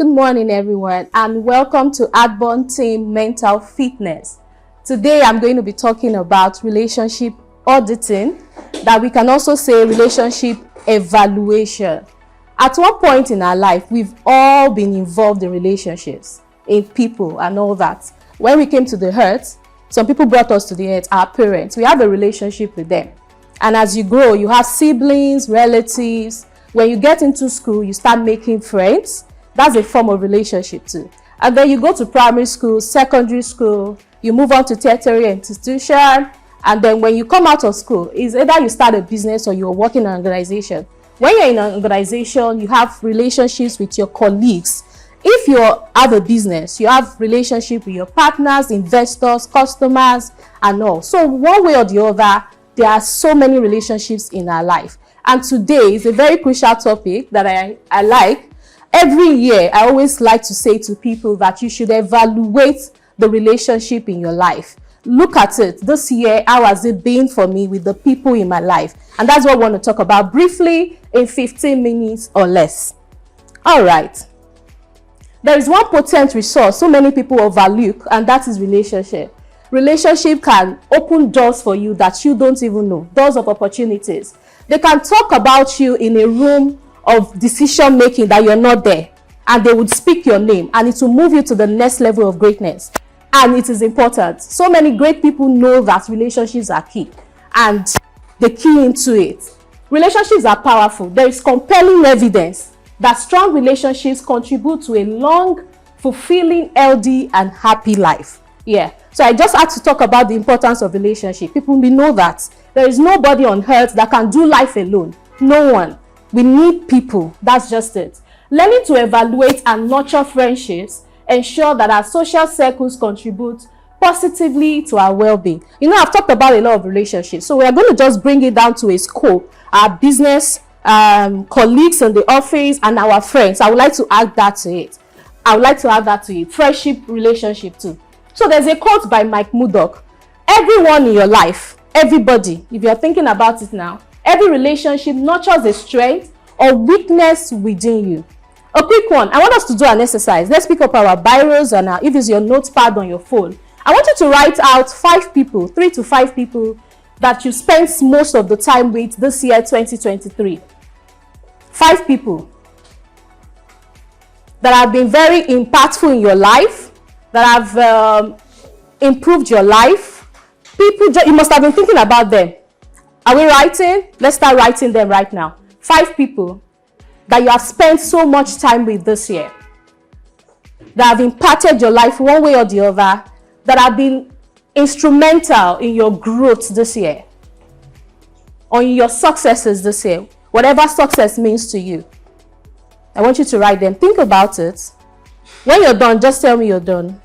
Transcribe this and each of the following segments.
Good morning, everyone, and welcome to Auditing Mental Fitness. Today, I'm going to be talking about relationship auditing, that we can also say relationship evaluation. At one point in our life, we've all been involved in relationships, in people and all that. When we came to the earth, some people brought us to the earth, our parents. We have a relationship with them. And as you grow, you have siblings, relatives. When you get into school, you start making friends. That's a form of relationship too. And then you go to primary school, secondary school, you move on to tertiary institution, and then when you come out of school, it's either you start a business or you're working in an organization. When you're in an organization, you have relationships with your colleagues. If you have a business, you have relationship with your partners, investors, customers, and all. So one way or the other, there are so many relationships in our life. And today is a very crucial topic that I like. Every year, I always like to say to people that you should evaluate the relationship in your life. Look at it. This year, how has it been for me with the people in my life? And that's what I want to talk about briefly in 15 minutes or less. All right. There is one potent resource so many people overlook, and that is relationship. Relationship can open doors for you that you don't even know, doors of opportunities. They can talk about you in a room of decision making that you're not there, and they would speak your name, and it will move you to the next level of greatness. And it is important. So many great people know that relationships are key, and they key into it. Relationships are powerful. There is compelling evidence that strong relationships contribute to a long, fulfilling, healthy, and happy life. Yeah. So I just had to talk about the importance of relationship. People will know that there is nobody on earth that can do life alone. No one. We need people. That's just it. Learning to evaluate and nurture friendships ensure that our social circles contribute positively to our well-being. You know, I've talked about a lot of relationships, so we are going to just bring it down to a scope. Our business, colleagues in the office, and our friends. I would like to add that to it. Friendship, relationship too. So there's a quote by Mike Murdoch. Everyone in your life, everybody, if you're thinking about it now, every relationship nurtures a strength or weakness within you. A quick one. I want us to do an exercise. Let's pick up our biros and if it's your notepad on your phone. I want you to write out 5 people, 3 to 5 people that you spent most of the time with this year, 2023. 5 people that have been very impactful in your life, that have improved your life. People, you must have been thinking about them. Are we writing? Let's start writing them right now. 5 people that you have spent so much time with this year, that have impacted your life one way or the other, that have been instrumental in your growth this year, or in your successes this year, whatever success means to you. I want you to write them. Think about it. When you're done, just tell me you're done.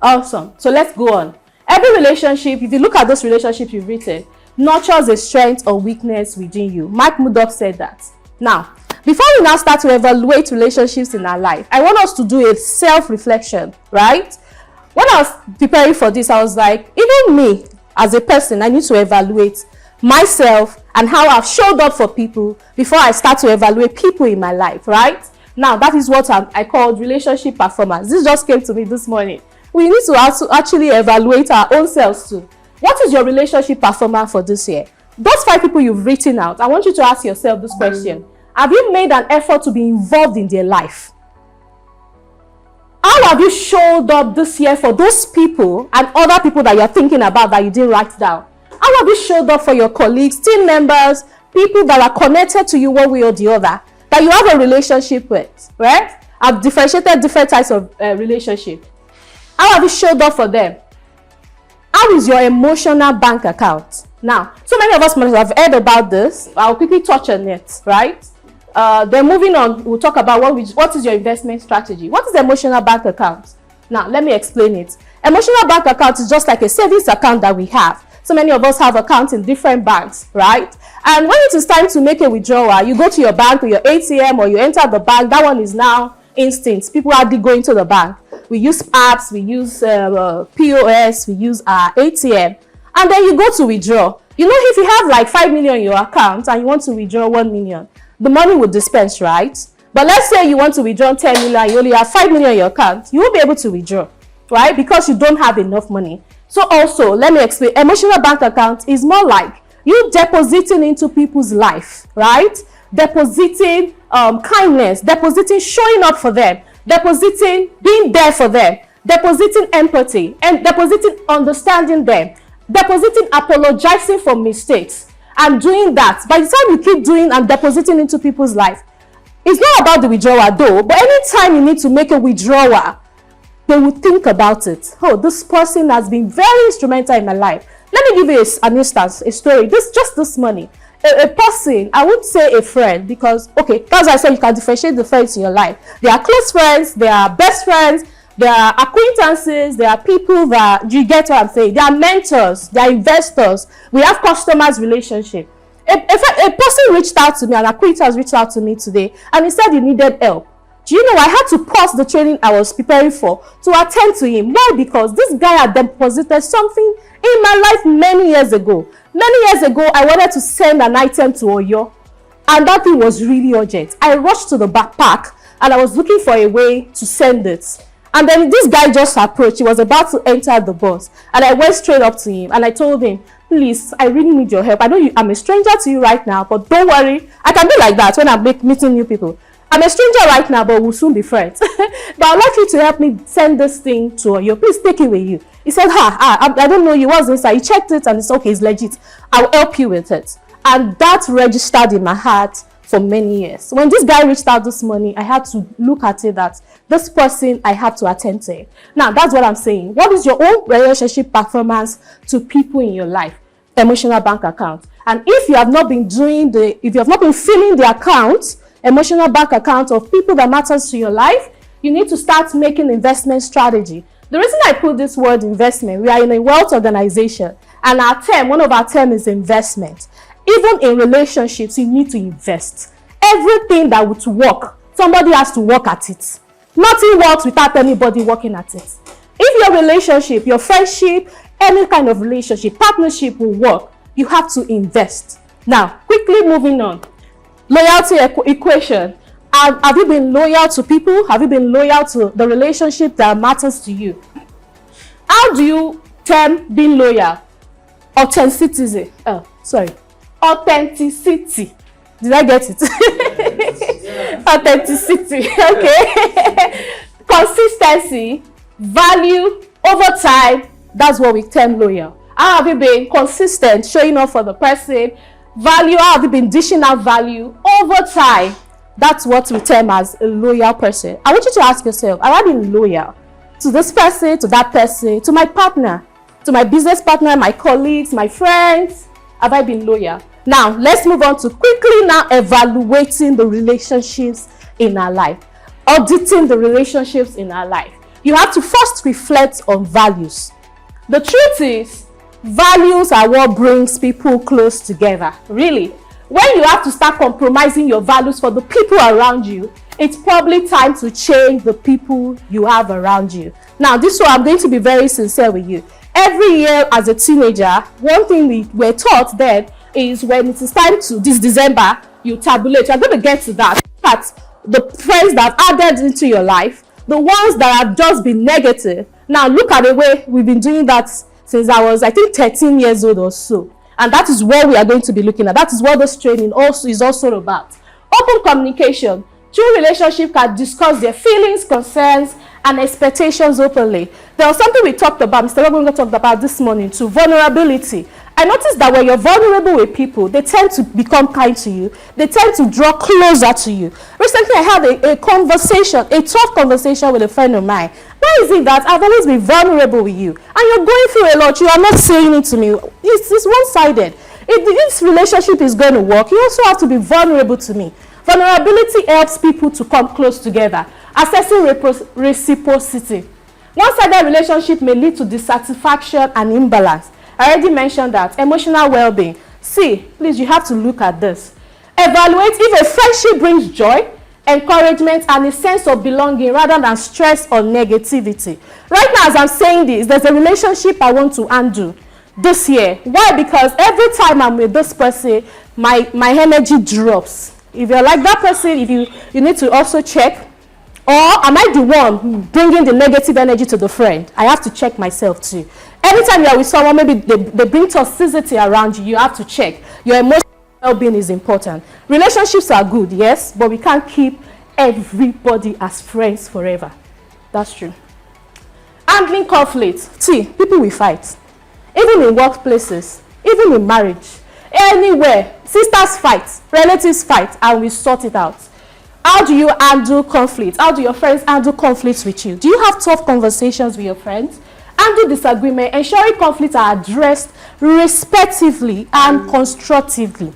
Awesome. So let's go on. Every relationship, if you look at those relationships you've written, nurtures a strength or weakness within you. Mike Murdoch said that. Now, before we now start to evaluate relationships in our life, I want us to do a self-reflection, right? When I was preparing for this, I was like, even me as a person, I need to evaluate myself and how I've showed up for people before I start to evaluate people in my life, right? Now, that is what I called relationship performance. This just came to me this morning. We need to actually evaluate our own selves too. What is your relationship performance for this year? Those 5 people you've written out, I want you to ask yourself this question. Have you made an effort to be involved in their life? How have you showed up this year for those people and other people that you're thinking about that you didn't write down? How have you showed up for your colleagues, team members, people that are connected to you one way or the other, that you have a relationship with, right? I've differentiated different types of relationship. How have you showed up for them? How is your emotional bank account? Now, so many of us must have heard about this. I'll quickly touch on it, right? Then moving on, we'll talk about what is your investment strategy. What is the emotional bank account? Now, let me explain it. Emotional bank account is just like a savings account that we have. So many of us have accounts in different banks, right? And when it is time to make a withdrawal, you go to your bank with your ATM or you enter the bank. That one is now instant. People hardly go into the bank. We use apps, we use POS, we use our ATM, and then you go to withdraw. You know, if you have like 5 million in your account and you want to withdraw 1 million, the money will dispense, right? But let's say you want to withdraw 10 million, you only have 5 million in your account, you won't be able to withdraw, right? Because you don't have enough money. So also, let me explain, emotional bank account is more like you depositing into people's life, right? Depositing kindness, depositing showing up for them, depositing being there for them, depositing empathy, and depositing understanding them, depositing apologizing for mistakes. And doing that, by the time you keep doing and depositing into people's life, it's not about the withdrawal though, but anytime you need to make a withdrawal, they will think about it. Oh, this person has been very instrumental in my life. Let me give you an instance, a story. Just this money. A person, I would say a friend, because, okay, that's why I said you can differentiate the friends in your life. They are close friends, they are best friends, they are acquaintances, they are people that, you get what I'm saying? They are mentors, they are investors. We have customers relationship. A person reached out to me, an acquaintance reached out to me today, and he said he needed help. Do you know, I had to pause the training I was preparing for to attend to him. Why? Because this guy had deposited something in my life many years ago. Many years ago, I wanted to send an item to Oyo, and that thing was really urgent. I rushed to the backpack, and I was looking for a way to send it. And then this guy just approached. He was about to enter the bus, and I went straight up to him, and I told him, please, I really need your help. I know I'm a stranger to you right now, but don't worry. I can be like that when I'm meeting new people. I'm a stranger right now, but we'll soon be friends. But I'd like you to help me send this thing to you. Please take it with you. He said, I don't know you. What's inside? He checked it and it's okay, it's legit. I'll help you with it. And that registered in my heart for many years. When this guy reached out this morning, I had to look at it that this person, I have to attend to it. Now, that's what I'm saying. What is your own relationship performance to people in your life? Emotional bank account. And if you have not been filling the account, emotional bank account of people that matters to your life, you need to start making investment strategy. The reason I put this word investment, we are in a wealth organization, and one of our term is investment. Even in relationships, you need to invest. Everything that would work, somebody has to work at it. Nothing works without anybody working at it. If your relationship, your friendship, any kind of relationship, partnership will work, you have to invest. Now, quickly moving on. Loyalty equation. Have you been loyal to people? Have you been loyal to the relationship that matters to you? How do you term being loyal? Authenticity. Authenticity. Did I get it? Authenticity. Okay. Consistency, value, over time. That's what we term loyal. How have you been consistent, showing up for the person? Value, how have you been dishing out value over time? That's what we term as a loyal person. I want you to ask yourself, have I been loyal to this person, to that person, to my partner, to my business partner, my colleagues, my friends? Have I been loyal? Now, let's move on to quickly now evaluating the relationships in our life. Auditing the relationships in our life. You have to first reflect on values. The truth is, values are what brings people close together. Really. When you have to start compromising your values for the people around you, it's probably time to change the people you have around you. Now, this one, I'm going to be very sincere with you. Every year as a teenager, one thing we were taught then is when it is time to, this December, you tabulate. You're going to get to that. But the friends that added into your life, the ones that have just been negative. Now, look at the way we've been doing that since I was, I think, 13 years old or so. And that is what we are going to be looking at. That is what this training is also about. Open communication. True relationship can discuss their feelings, concerns, and expectations openly. There was something we talked about, Mr. Robingo talked about this morning too, vulnerability. I noticed that when you're vulnerable with people, they tend to become kind to you. They tend to draw closer to you. Recently, I had a conversation, a tough conversation with a friend of mine. Why is it that I've always been vulnerable with you? And you're going through a lot, you are not saying it to me. It's one-sided. If this relationship is going to work, you also have to be vulnerable to me. Vulnerability helps people to come close together. Assessing reciprocity. One-sided relationship may lead to dissatisfaction and imbalance. I already mentioned that. Emotional well-being. See, please, you have to look at this. Evaluate if a friendship brings joy, encouragement, and a sense of belonging rather than stress or negativity. Right now, as I'm saying this, there's a relationship I want to undo this year. Why? Because every time I'm with this person, my energy drops. If you're like that person, if you need to also check, or am I the one bringing the negative energy to the friend? I have to check myself too. Anytime you're with someone, maybe they bring toxicity around you, you have to check. Your emotional well-being is important. Relationships are good, yes, but we can't keep everybody as friends forever. That's true. Handling conflict. See, people will fight. Even in workplaces, even in marriage, anywhere. Sisters fight, relatives fight, and we sort it out. How do you handle conflict? How do your friends handle conflicts with you? Do you have tough conversations with your friends? Handle disagreement, ensuring conflicts are addressed respectively and constructively.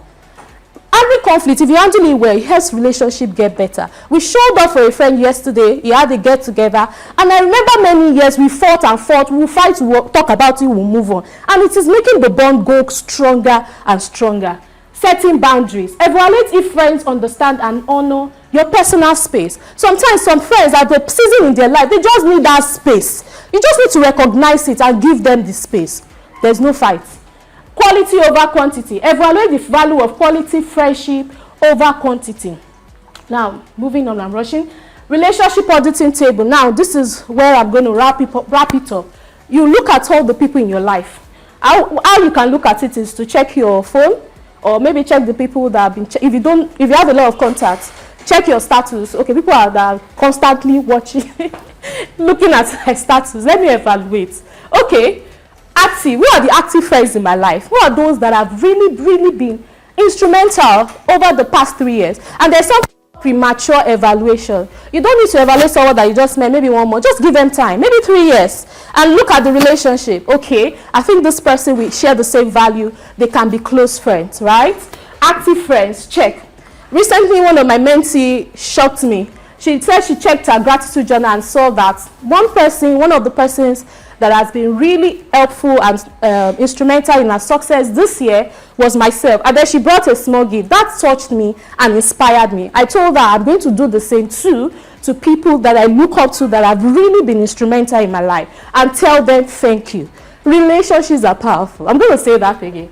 Handling conflict, if you handle it well, it helps relationship get better. We showed up for a friend yesterday. He had a get together, and I remember many years we fought and fought. We'll fight, we'll talk about it, we'll move on, and it is making the bond go stronger and stronger. Setting boundaries. Evaluate if friends understand and honor your personal space. Sometimes some friends at the season in their life, they just need that space. You just need to recognize it and give them the space. There's no fight. Quality over quantity. Evaluate the value of quality friendship over quantity. Now, moving on, I'm rushing. Relationship auditing table. Now, this is where I'm going to wrap it up. You look at all the people in your life. How you can look at it is to check your phone, or maybe check the people that have been, if you have a lot of contacts, check your status. Okay, people that are constantly watching, looking at my status. Let me evaluate. Okay, active. Who are the active friends in my life? Who are those that have really been instrumental over the past 3 years? And there's some premature evaluation. You don't need to evaluate someone that you just met maybe 1 month. Just give them time, maybe 3 years, and look at the relationship. Okay, I think this person will share the same value. They can be close friends, right? Active friends, check. Recently, one of my mentees shocked me. She said she checked her gratitude journal and saw that one of the persons that has been really helpful and instrumental in her success this year was myself. And then she brought a small gift. That touched me and inspired me. I told her I'm going to do the same too to people that I look up to that have really been instrumental in my life, and tell them thank you. Relationships are powerful. I'm going to say that again.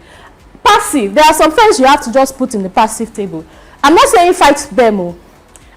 Passive. There are some friends you have to just put in the passive table. I'm not saying fight them.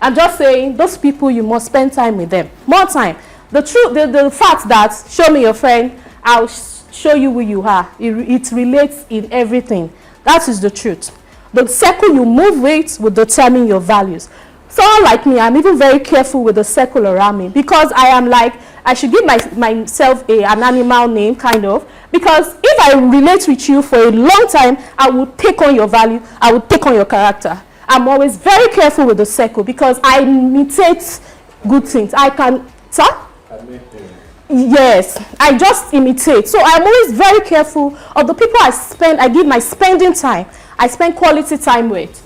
I'm just saying those people, you must spend time with them. More time. The fact that show me your friend, I'll show you who you are. It relates in everything. That is the truth. The circle you move with will determine your values. Someone like me, I'm even very careful with the circle around me, because I am like, I should give myself an animal name, kind of, because if I relate with you for a long time, I will take on your value, I will take on your character. I'm always very careful with the circle because I imitate good things. I can, sir? Yes, I just imitate. So I'm always very careful of the people I give my spending time. I spend quality time with.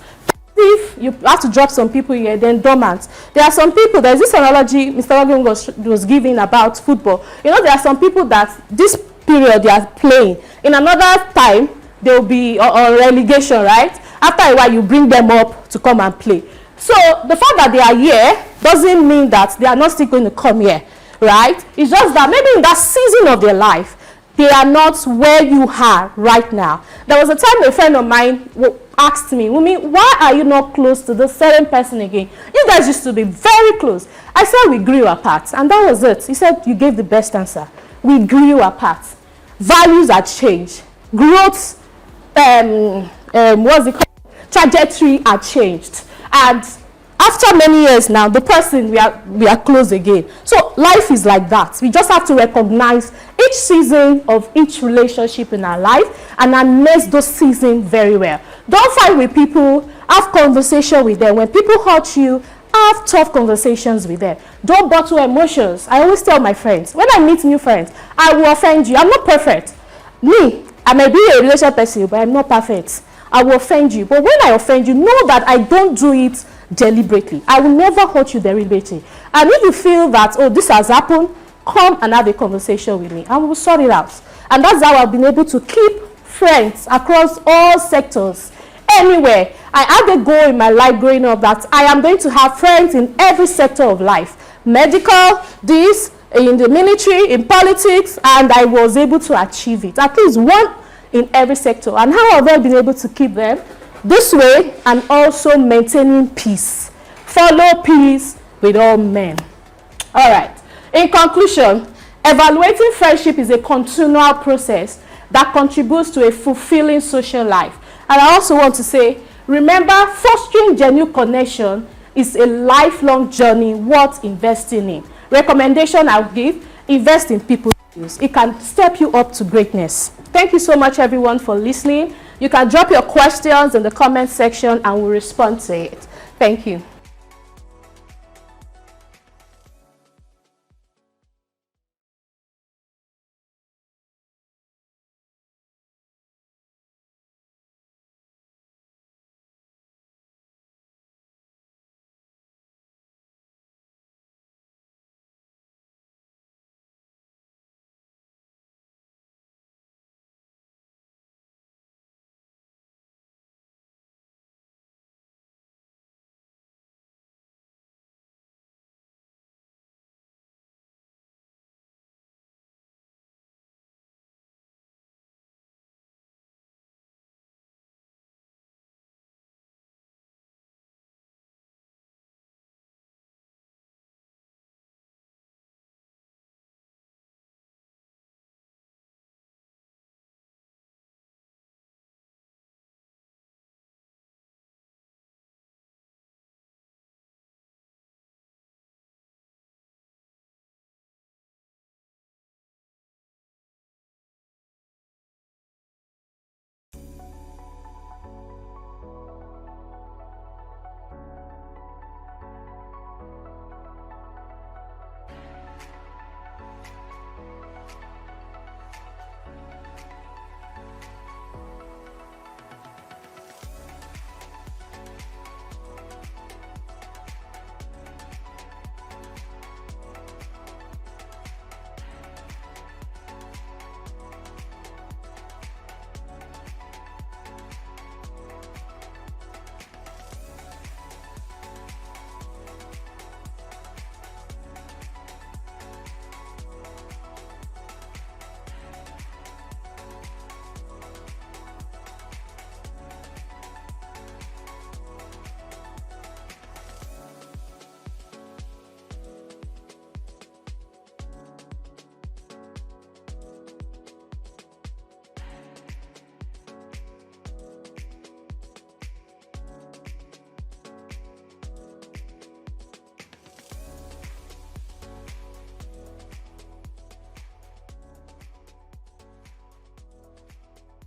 If you have to drop some people here, then dormant. There are some people, there's this analogy Mr. Wagon was giving about football. You know, there are some people that this period they are playing. In another time, they'll be on relegation, right? After a while, you bring them up to come and play. So the fact that they are here doesn't mean that they are not still going to come here, right? It's just that maybe in that season of their life, they are not where you are right now. There was a time a friend of mine asked me, Wumi, why are you not close to this certain person again? You guys used to be very close. I said we grew apart, and that was it. He said you gave the best answer. We grew apart. Values had changed. Growth, what's it called? Trajectory had changed. And after many years now, the person, we are close again. So life is like that. We just have to recognize each season of each relationship in our life and manage those seasons very well. Don't fight with people. Have conversation with them. When people hurt you, have tough conversations with them. Don't bottle emotions. I always tell my friends, when I meet new friends, I will offend you. I'm not perfect. Me, I may be a relationship person, but I'm not perfect. I will offend you. But when I offend you, know that I don't do it deliberately. I will never hurt you deliberately. And if you feel that, oh, this has happened, come and have a conversation with me, and we will sort it out. And that's how I've been able to keep friends across all sectors, anywhere. I had a goal in my life growing up that I am going to have friends in every sector of life. Medical, this, in the military, in politics, and I was able to achieve it. At least one in every sector. And how have I been able to keep them? this way, and also maintaining peace. Follow peace with all men. All right. In conclusion, evaluating friendship is a continual process that contributes to a fulfilling social life. And I also want to say, remember, fostering genuine connection is a lifelong journey worth investing in. Recommendation I'll give, invest in people's skills. It can step you up to greatness. Thank you so much, everyone, for listening. You can drop your questions in the comment section and we'll respond to it. Thank you.